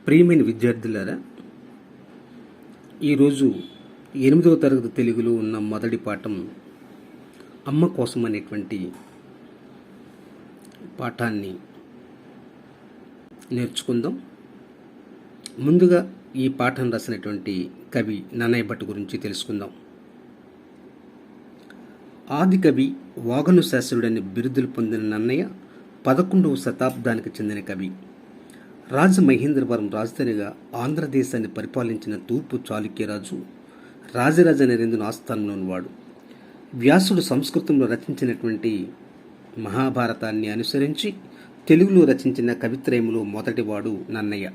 ప్రియమైన విద్యార్థులారా, ఈరోజు 8వ తరగతి తెలుగులో ఉన్న మొదటి పాఠం అమ్మ కోసం అనేటువంటి పాఠాన్ని నేర్చుకుందాం. ముందుగా ఈ పాఠం రాసినటువంటి కవి నన్నయ్య భట్ గురించి తెలుసుకుందాం. ఆది కవి, వాగను శాస్త్రుడని బిరుదులు పొందిన నన్నయ్య 11వ శతాబ్దానికి చెందిన కవి. రాజమహేంద్రవరం రాజధానిగా ఆంధ్రదేశాన్ని పరిపాలించిన తూర్పు చాళుక్యరాజు రాజరాజ నరేంద్రుని ఆస్థానంలోని వాడు. వ్యాసుడు సంస్కృతంలో రచించినటువంటి మహాభారతాన్ని అనుసరించి తెలుగులో రచించిన కవిత్రయములో మొదటివాడు నన్నయ్య.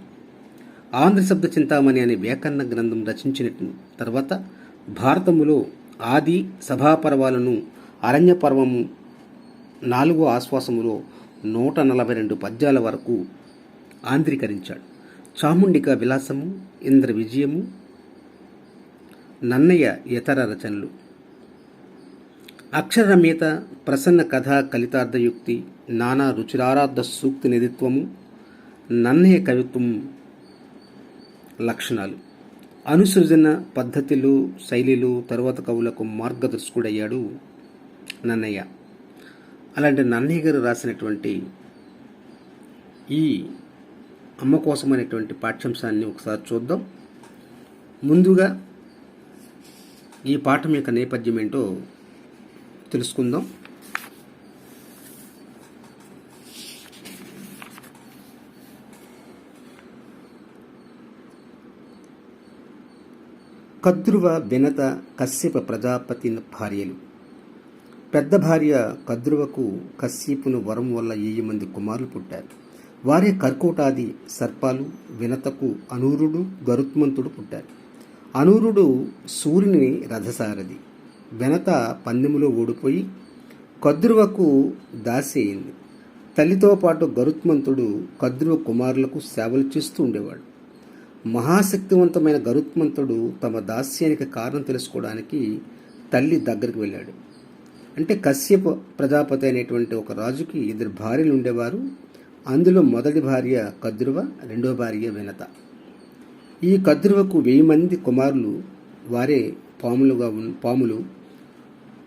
ఆంధ్ర శబ్ద చింతామణి అనే వ్యాకరణ గ్రంథం రచించిన తర్వాత భారతములో ఆది, సభాపర్వాలను, అరణ్య పర్వము, 4వ ఆశ్వాసములో 142 పద్యాల వరకు ఆంధ్రీకరించాడు. చాముండిక విలాసము, ఇంద్ర విజయము నన్నయ్య ఇతర రచనలు. అక్షరమ్యత, ప్రసన్న కథ, కలితార్థయుక్తి, నానా రుచిరారాధ సూక్తి నిధిత్వము నన్నయ్య కవిత్వం లక్షణాలు. అనుసృజన పద్ధతిలో, శైలిలో తరువాత కవులకు మార్గదర్శకుడయ్యాడు నన్నయ్య. అలాంటి నన్నయ్య గారు రాసినటువంటి ఈ అమ్మ కోసం అనేటువంటి పాఠ్యాంశాన్ని ఒకసారి చూద్దాం. ముందుగా ఈ పాఠం యొక్క నేపథ్యం ఏంటో తెలుసుకుందాం. కద్రువ, వినత, కశ్యప ప్రజాపతి భార్యలు. పెద్ద భార్య కద్రువకు కశ్యపును వరం వల్ల 1000 మంది కుమారులు పుట్టారు. వారే కర్కోటాది సర్పాలు. వినతకు అనూరుడు, గరుత్మంతుడు పుట్టారు. అనూరుడు సూర్యుని రథసారథి. వినత పందెములో ఓడిపోయి కద్రువకు దాసి అయింది. తల్లితో పాటు గరుత్మంతుడు కద్రువ కుమారులకు సేవలు చేస్తూ ఉండేవాడు. మహాశక్తివంతమైన గరుత్మంతుడు తమ దాస్యానికి కారణం తెలుసుకోవడానికి తల్లి దగ్గరికి వెళ్ళాడు. అంటే కశ్యప ప్రజాపతి అనేటువంటి ఒక రాజుకి 2 భార్యలు ఉండేవారు. అందులో మొదటి భార్య కద్రువ, రెండవ భార్య వినత. ఈ కద్రువకు 1000 మంది కుమారులు. వారే పాములు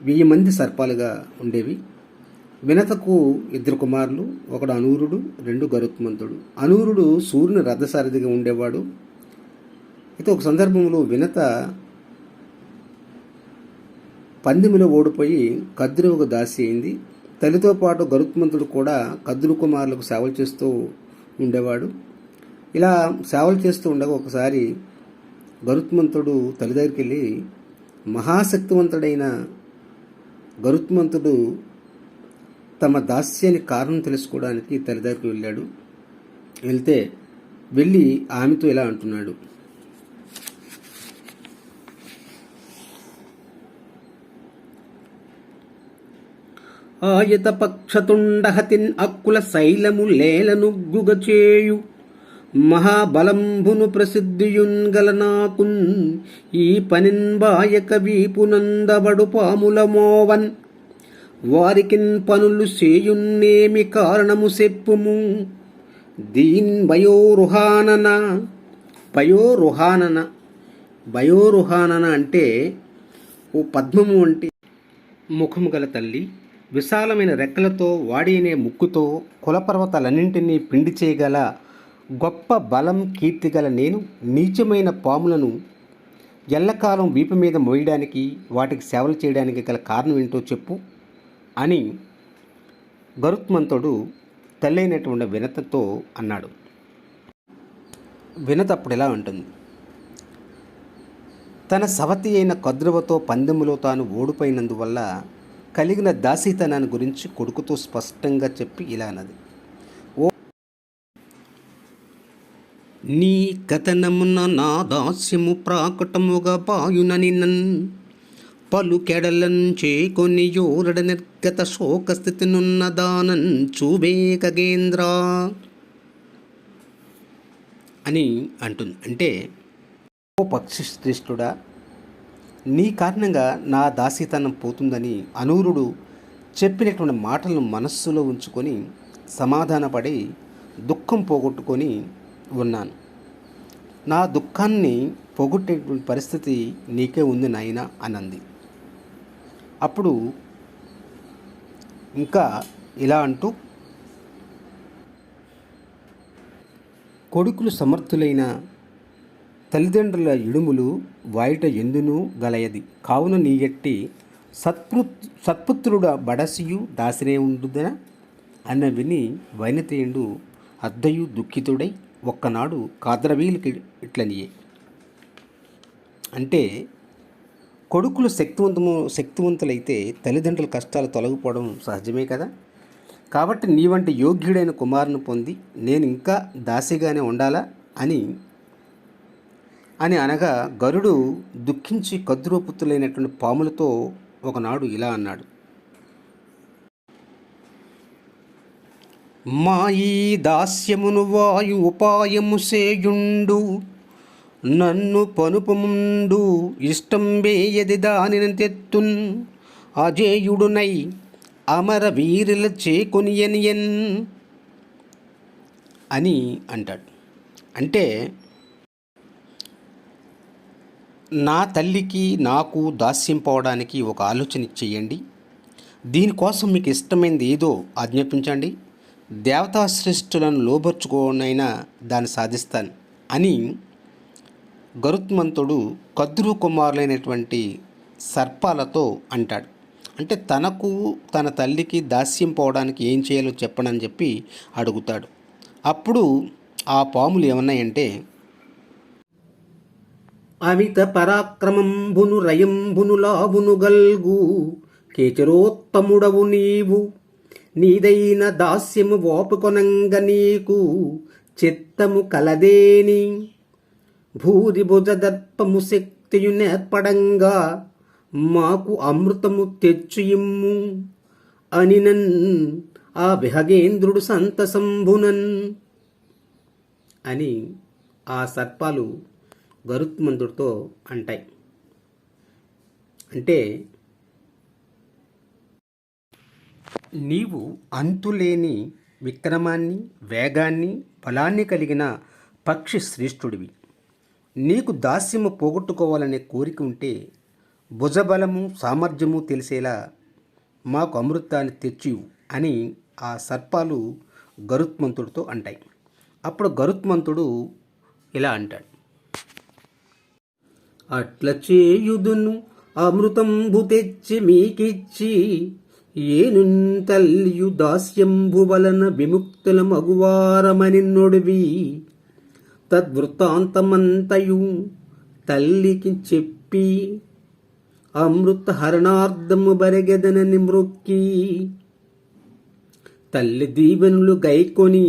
1000 మంది సర్పాలుగా ఉండేవి. వినతకు 2 కుమారులు, ఒకడు అనూరుడు, 2 గరుత్మంతుడు. అనూరుడు సూర్యుని రథసారథిగా ఉండేవాడు. అయితే ఒక సందర్భంలో వినత పందెములో ఓడిపోయి కద్రువకు దాసి అయింది. తల్లితో పాటు గరుత్మంతుడు కూడా కద్రు కుమారులకు సేవలు చేస్తూ ఉండేవాడు. ఇలా సేవలు చేస్తూ ఉండగా ఒకసారి గరుత్మంతుడు తల్లి దగ్గరికి వెళ్ళి, మహాశక్తివంతుడైన గరుత్మంతుడు తమ దాస్యానికి కారణం తెలుసుకోవడానికి తల్లి దగ్గరికి వెళ్ళాడు. వెళ్ళి ఆమెతో ఇలా అంటున్నాడు: ఆయత పక్షతుండహతిన్ అక్కుల శైలము లేలనుగ్గుగచేయు మహాబలంబును ప్రసిద్ధియున్ గలనాకున్ ఈ పనిన్ బాయక వీపునందబడు పాముల మోవన్ వారికిన్ పనులు సేయున్నేమి కారణము సెప్పుము దీన్ భయోరుహానన అంటే ఓ పద్మము అంటే ముఖము గల తల్లి, విశాలమైన రెక్కలతో, వాడినే ముక్కుతో కులపర్వతాలన్నింటినీ పిండి చేయగల గొప్ప బలం, కీర్తి గల నేను నీచమైన పాములను ఎల్లకాలం వీపు మీద మోయడానికి, వాటికి సేవలు చేయడానికి గల కారణం ఏంటో చెప్పు అని గరుత్మంతుడు తల్లైనటువంటి వినతతో అన్నాడు. వినత అప్పుడు ఎలా ఉంటుంది: తన సవతి అయిన కద్రువతో పందెములో తాను ఓడిపోయినందువల్ల కలిగిన దాసీతనాన్ని గురించి కొడుకుతో స్పష్టంగా చెప్పి ఇలా అన్నది: ఓ నీ కథనమున నా దాస్యము ప్రాకటముగా పాయునని నన్ పలు కెడలం చేకొని యోరడ నిర్గత శోకస్థితినున్న దానన్ చూబేకగేంద్ర అని అంటుంది. అంటే, ఓ పక్షి శ్రేష్ఠుడా, నీ కారణంగా నా దాసీతనం పోతుందని అనూరుడు చెప్పినటువంటి మాటలను మనస్సులో ఉంచుకొని సమాధానపడి దుఃఖం పోగొట్టుకొని ఉన్నాను. నా దుఃఖాన్ని పోగొట్టేటువంటి పరిస్థితి నీకే ఉంది నాయనా అని అంది. అప్పుడు ఇంకా ఇలా అంటూ, కొడుకులు సమర్థులైన తల్లిదండ్రుల ఇడుములు వాయిట ఎందునూ గలయది, కావున నీ ఎట్టి సత్పుత్రుడ బడసియు దాసినే ఉండుదన అన్న విని వైనతేయుడు అద్దయు దుఃఖితుడై ఒక్కనాడు కాద్రవీలకి ఇట్లనియే. అంటే కొడుకులు శక్తివంతులైతే తల్లిదండ్రుల కష్టాలు తొలగిపోవడం సహజమే కదా. కాబట్టి నీ వంటి యోగ్యుడైన కుమారుని పొంది నేను ఇంకా దాసిగానే ఉండాలా అని అనగా గరుడు దుఃఖించి కద్రూపుతులైనటువంటి పాములతో ఒకనాడు ఇలా అన్నాడు. మాయీ దాస్యమును వాయు ఉపాయము సేయుండు, నన్ను పనుపముండు ఇష్టం వేయది దానిని తెత్తున్, అజేయుడునై అమర వీరుల చేకొనియనియన్ అని అంటాడు. అంటే నా తల్లికి నాకు దాస్యం పోవడానికి ఒక ఆలోచన చేయండి, దీనికోసం మీకు ఇష్టమైనది ఏదో ఆజ్ఞాపించండి, దేవతా శ్రేష్ఠులను లోబర్చుకోనైనా దాన్ని సాధిస్తాను అని గరుత్మంతుడు కద్రు కుమారులైనటువంటి సర్పాలతో అంటాడు. అంటే తనకు తన తల్లికి దాస్యం పోవడానికి ఏం చేయాలో చెప్పనని చెప్పి అడుగుతాడు. అప్పుడు ఆ పాములు ఏమన్నాయంటే, అమిత పరాక్రమంబును రయంబును లావును గల్గు కేచరోత్తముడవు నీవు, నీదైన దాస్యము వాపుకొనంగ నీకు చిత్తము కలదేని, భూరి భుజ దర్పము శక్తియు నేర్పడంగా మాకు అమృతము తెచ్చుయిమ్ము అనినన్ ఆ విహగేంద్రుడు సంతసంభునన్ అని ఆ సర్పాలు గరుత్మంతుడితో అంటాయి. అంటే నీవు అంతులేని విక్రమాన్ని, వేగాన్ని, బలాన్ని కలిగిన పక్షి శ్రేష్ఠుడివి. నీకు దాస్యము పోగొట్టుకోవాలనే కోరిక ఉంటే భుజబలము సామర్థ్యము తెలిసేలా మాకు అమృతాన్ని తెచ్చివు అని ఆ సర్పాలు గరుత్మంతుడితో అంటాయి. అప్పుడు గరుత్మంతుడు ఇలా అంటాడు. అట్ల చేయుదును అమృతంబు తెచ్చి మీకిచ్చి, ఏను తల్లియు దాస్యంబు వలన విముక్తుల మగువారమని నొడివి, తద్వృత్తాంతమంతయు తల్లికి చెప్పి అమృత హరణార్థము బరెగెదనని మ్రొక్కి, తల్లి దీవెనులు గైకొని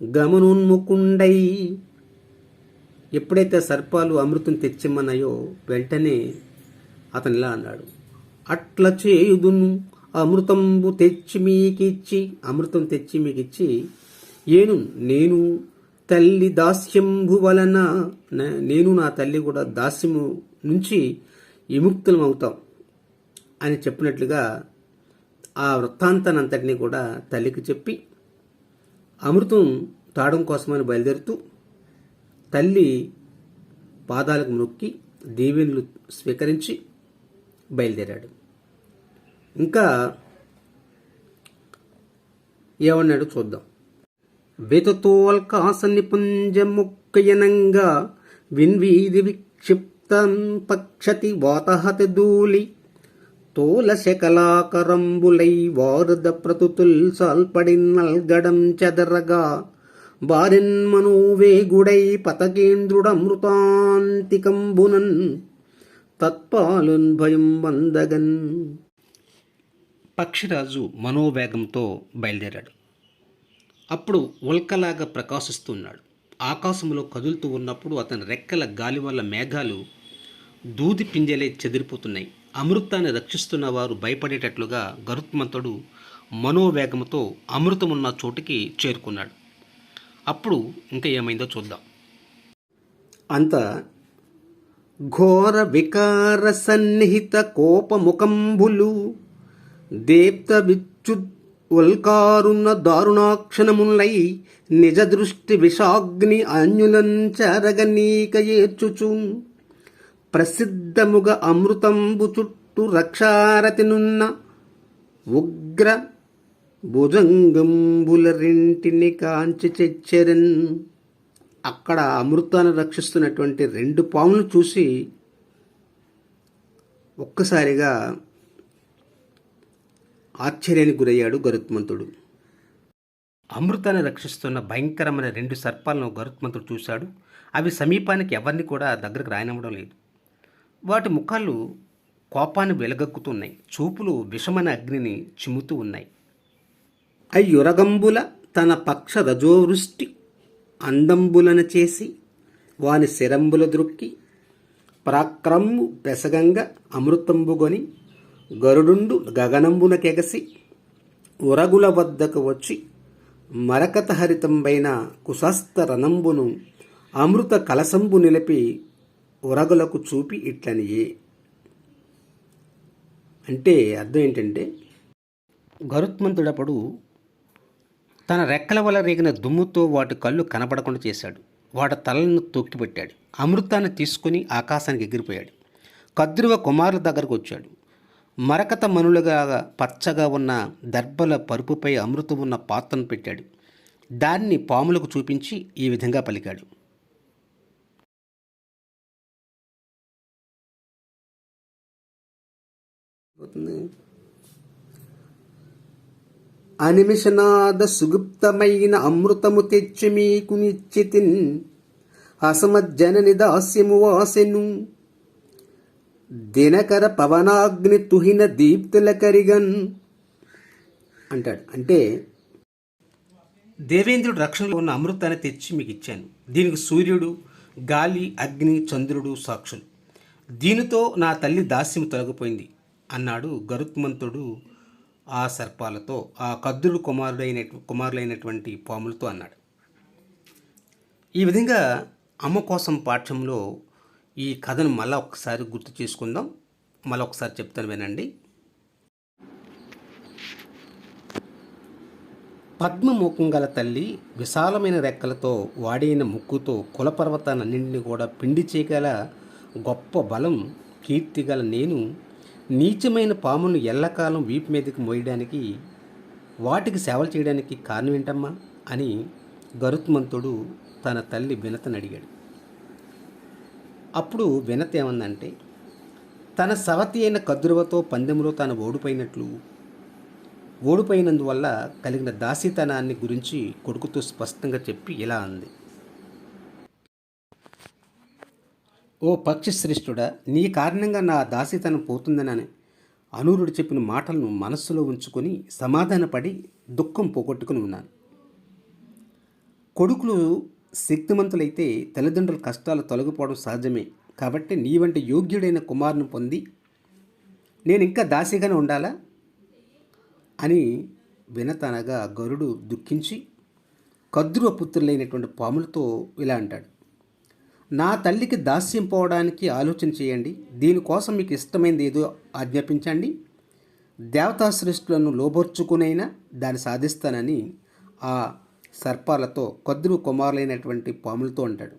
గమనోన్ముకుండై. ఎప్పుడైతే సర్పాలు అమృతం తెచ్చిమ్మన్నాయో వెంటనే అతను ఇలా అన్నాడు. అట్ల చేయుదును అమృతంబు తెచ్చి మీకిచ్చి, అమృతం తెచ్చి మీకిచ్చి, నేను తల్లి దాస్యంబు వలన, నేను నా తల్లి కూడా దాస్యము నుంచి విముక్తులం అవుతాం అని చెప్పినట్లుగా ఆ వృత్తాంతాన్ని అంతటినీ కూడా తల్లికి చెప్పి అమృతం తాగడం కోసమని బయలుదేరుతూ తల్లి పాదాలకు నొక్కి దీవెనలు స్వీకరించి బయలుదేరాడు. ఇంకా ఏమన్నాడు చూద్దాం. వెతతోల్కాస నిపుంజ ముక్కయనంగా విన్వీధి విక్షిప్తం పక్షతి వాతహత దూలి, తోల శకలాకరంబులై వారుద ప్రతుతుల్ సాల్పడినల్గడం చెదరగా, బారెన్ మనోవేగుడై పతకేంద్రుడమృతాంతికంబునన్ తత్పాలున్ భయం వందగన్. పక్షిరాజు మనోవేగంతో బయలుదేరాడు. అప్పుడు ఉల్కలాగా ప్రకాశిస్తున్నాడు. ఆకాశంలో కదులుతూ ఉన్నప్పుడు అతని రెక్కల గాలి వల్ల మేఘాలు దూది పింజలే చెదిరిపోతున్నాయి. అమృతాన్ని రక్షిస్తున్న వారు భయపడేటట్లుగా గరుత్మంతుడు మనోవేగంతో అమృతమున్న చోటికి చేరుకున్నాడు. అప్పుడు ఇంకా ఏమైందో చూద్దాం. అంత ఘోర వికార సన్నిహిత కోపముఖంబులు, దీప్త విద్యుత్ ఉల్కారున్న దారుణాక్షణములై నిజ దృష్టి విషాగ్ని అన్యులంచరగనీక ఏర్చుచు ప్రసిద్ధముగ అమృతంబు చుట్టూ రక్షారతినున్న ఉగ్ర భుజంగంబుల రెంటిని కాంచి చెచ్చెరన్. అక్కడ అమృతాన్ని రక్షిస్తున్నటువంటి రెండు పాములను చూసి ఒక్కసారిగా ఆశ్చర్యానికి గురయ్యాడు గరుత్మంతుడు. అమృతాన్ని రక్షిస్తున్న భయంకరమైన రెండు సర్పాలను గరుత్మంతుడు చూశాడు. అవి సమీపానికి ఎవరిని కూడా దగ్గరకు రానివ్వడం లేదు. వాటి ముఖాలు కోపాన్ని వెలగక్కుతున్నాయి. చూపులు విషమైన అగ్నిని చిమ్ముతూ ఉన్నాయి. అయ్యురగంబుల తన పక్ష రజోవృష్టి అందంబులను చేసి వాని శిరంబుల ద్రొక్కి పరాక్రమ్ము పెసగంగ అమృతంబుగొని గరుడుండు గగనంబునకెగసి ఉరగుల వద్దకు వచ్చి మరకత హరితంబైన కుశస్త రణంబును అమృత కలసంబు నిలిపి ఉరగులకు చూపి ఇట్లనియే. అంటే అర్థం ఏంటంటే, గరుత్మంతుడప్పుడు తన రెక్కల వల్ల రేగిన దుమ్ముతో వాటి కళ్ళు కనపడకుండా చేశాడు. వాటి తలలను తొక్కిపెట్టాడు. అమృతాన్ని తీసుకుని ఆకాశానికి ఎగిరిపోయాడు. కద్రువ కుమారుల దగ్గరకు వచ్చాడు. మరకత మనులుగా పచ్చగా ఉన్న దర్భల పరుపుపై అమృతం ఉన్న పాత్రను పెట్టాడు. దాన్ని పాములకు చూపించి ఈ విధంగా పలికాడు. అనిమిషనాద సుగుప్తమైన అమృతము తెచ్చి మీకు నిశ్చితిన్ అసమజ్జనని దాస్యము వాసెను దినకర పవనాగ్ని తుహిన దీప్తుల కరిగన్ అంటాడు. అంటే దేవేంద్రుడు రక్షణలో ఉన్న అమృతాన్ని తెచ్చి మీకు ఇచ్చాను. దీనికి సూర్యుడు, గాలి, అగ్ని, చంద్రుడు సాక్షులు. దీనితో నా తల్లి దాస్యం తొలగిపోయింది అన్నాడు గరుత్మంతుడు ఆ సర్పాలతో, ఆ కద్రుడు కుమారులైనటువంటి పాములతో అన్నాడు. ఈ విధంగా అమ్మ కోసం పాఠ్యంలో ఈ కథను మళ్ళీ ఒకసారి గుర్తు చేసుకుందాం. మళ్ళీ ఒకసారి చెప్తాను వినండి. పద్మముఖం గల తల్లి విశాలమైన రెక్కలతో వాడైన ముక్కుతో కులపర్వతాలన్నింటినీ కూడా పిండి చేయగల గొప్ప బలం, కీర్తి గల నేను నీచమైన పామును ఎల్లకాలం వీపు మీదకి మోయడానికి, వాటికి సేవలు చేయడానికి కారణం ఏంటమ్మా అని గరుత్మంతుడు తన తల్లి వినతని అడిగాడు. అప్పుడు వినత ఏమందంటే, తన సవతి అయిన కద్రువతో పందెంలో తాను ఓడిపోయినందువల్ల కలిగిన దాసీతనాన్ని గురించి కొడుకుతో స్పష్టంగా చెప్పి ఇలా అంది. ఓ పక్షి శ్రేష్ఠుడా, నీ కారణంగా నా దాసీతనం పోతుందని అనూరుడు చెప్పిన మాటలను మనస్సులో ఉంచుకొని సమాధానపడి దుఃఖం పోగొట్టుకుని ఉన్నాను. కొడుకులు శక్తిమంతులైతే తల్లిదండ్రుల కష్టాలు తొలగిపోవడం సహజమే. కాబట్టి నీ వంటి యోగ్యుడైన కుమారుని పొంది నేను ఇంకా దాసిగానే ఉండాలా అని వినతనగా గరుడు దుఃఖించి కద్రువ పుత్రులైనటువంటి పాములతో ఇలా అంటాడు. నా తల్లికి దాస్యం పోవడానికి ఆలోచన చేయండి. దీనికోసం మీకు ఇష్టమైనది ఏదో ఆజ్ఞాపించండి. దేవతా సృష్టిలను లోబర్చుకునైనా దాన్ని సాధిస్తానని ఆ సర్పాలతో, కద్రువ కుమారులైనటువంటి పాములతో అంటాడు.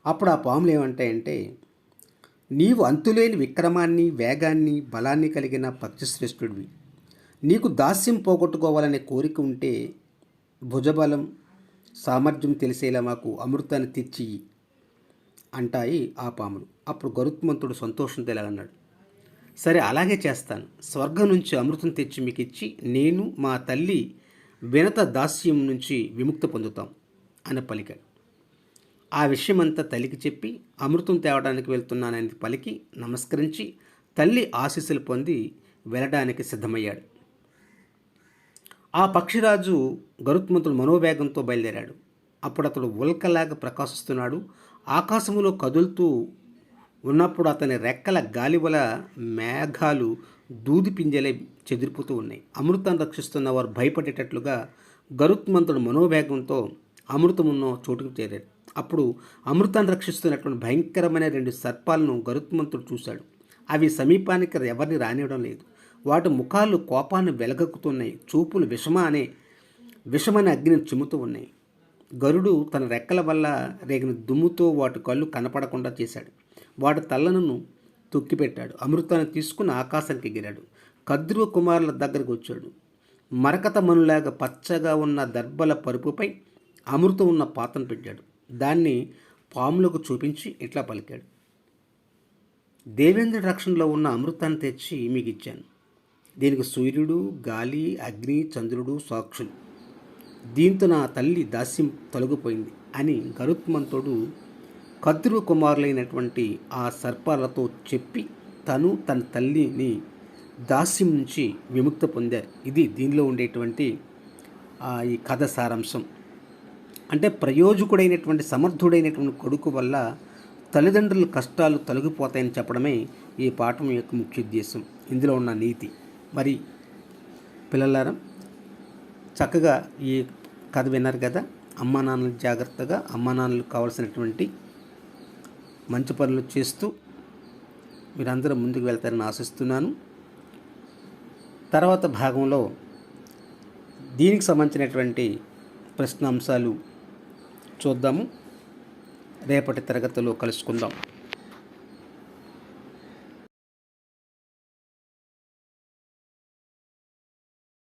అప్పుడు ఆ పాములు ఏమంటాయంటే, నీవు అంతులేని విక్రమాన్ని, వేగాన్ని, బలాన్ని కలిగిన పక్షిశ్రేష్ఠుడివి. నీకు దాస్యం పోగొట్టుకోవాలనే కోరిక ఉంటే భుజబలం, సామర్థ్యం తెలిసేలా మాకు అమృతాన్ని తెచ్చి అంటాయి ఆ పాములు. అప్పుడు గరుత్మంతుడు సంతోషంతో ఇలా అన్నాడు, సరే అలాగే చేస్తాను. స్వర్గం నుంచి అమృతం తెచ్చి మీకు ఇచ్చి నేను మా తల్లి వినత దాస్యం నుంచి విముక్తి పొందుతాం అని పలికాడు. ఆ విషయమంతా తల్లికి చెప్పి అమృతం తేవడానికి వెళ్తున్నానని పలికి నమస్కరించి తల్లి ఆశీస్సులు పొంది వెళ్ళడానికి సిద్ధమయ్యాడు. ఆ పక్షిరాజు గరుత్మంతుడు మనోవేగంతో బయలుదేరాడు. అప్పుడు అతడు ఉల్కలాగా ప్రకాశిస్తున్నాడు. ఆకాశంలో కదులుతూ ఉన్నప్పుడు అతని రెక్కల గాలి వల్ల మేఘాలు దూది పింజలే చెదిరిపోతూ ఉన్నాయి. అమృతాన్ని రక్షిస్తున్న వారు భయపడేటట్లుగా గరుత్మంతుడు మనోవేగంతో అమృతమున్న చోటుకు చేరాడు. అప్పుడు అమృతాన్ని రక్షిస్తున్నటువంటి భయంకరమైన రెండు సర్పాలను గరుత్మంతుడు చూశాడు. అవి సమీపానికి ఎవరిని రానివ్వడం లేదు. వాటి ముఖాలు కోపాన్ని వెలగక్కుతున్నాయి. చూపులు విషమని అగ్నిని చిమ్ముతూ ఉన్నాయి. గరుడు తన రెక్కల వల్ల రేగిన దుమ్ముతో వాటి కళ్ళు కనపడకుండా చేశాడు. వాటి తలలను తొక్కిపెట్టాడు. అమృతాన్ని తీసుకుని ఆకాశానికి ఎగిరాడు. కద్రువ కుమారుల దగ్గరకు వచ్చాడు. మరకత మనులాగా పచ్చగా ఉన్న దర్భల పరుపుపై అమృతం ఉన్న పాత్రను పెట్టాడు. దాన్ని పాములకు చూపించి ఇట్లా పలికాడు: దేవేంద్రుడి రక్షణలో ఉన్న అమృతాన్ని తెచ్చి మీకు ఇచ్చాను. దీనికి సూర్యుడు, గాలి, అగ్ని, చంద్రుడు సాక్షులు. దీంతో నా తల్లి దాస్యం తొలగిపోయింది అని గరుత్మంతుడు కద్రువ కుమారులైనటువంటి ఆ సర్పాలతో చెప్పి తను తన తల్లిని దాస్యం నుంచి విముక్త పొందారు. ఇది దీనిలో ఉండేటువంటి ఈ కథ సారాంశం. అంటే ప్రయోజకుడైనటువంటి సమర్థుడైనటువంటి కొడుకు వల్ల తల్లిదండ్రుల కష్టాలు తొలగిపోతాయని చెప్పడమే ఈ పాఠం యొక్క ముఖ్య ఉద్దేశం, ఇందులో ఉన్న నీతి. మరి పిల్లలారా, చక్కగా ఈ కథ విన్నారు కదా. అమ్మా నాన్నలు జాగ్రత్తగా, అమ్మా నాన్నలకు కావాల్సినటువంటి మంచి పనులు చేస్తూ మీరందరూ ముందుకు వెళ్తారని ఆశిస్తున్నాను. తర్వాత భాగంలో దీనికి సంబంధించినటువంటి ప్రశ్నాంశాలు చూద్దాము. రేపటి తరగతిలో కలుసుకుందాం.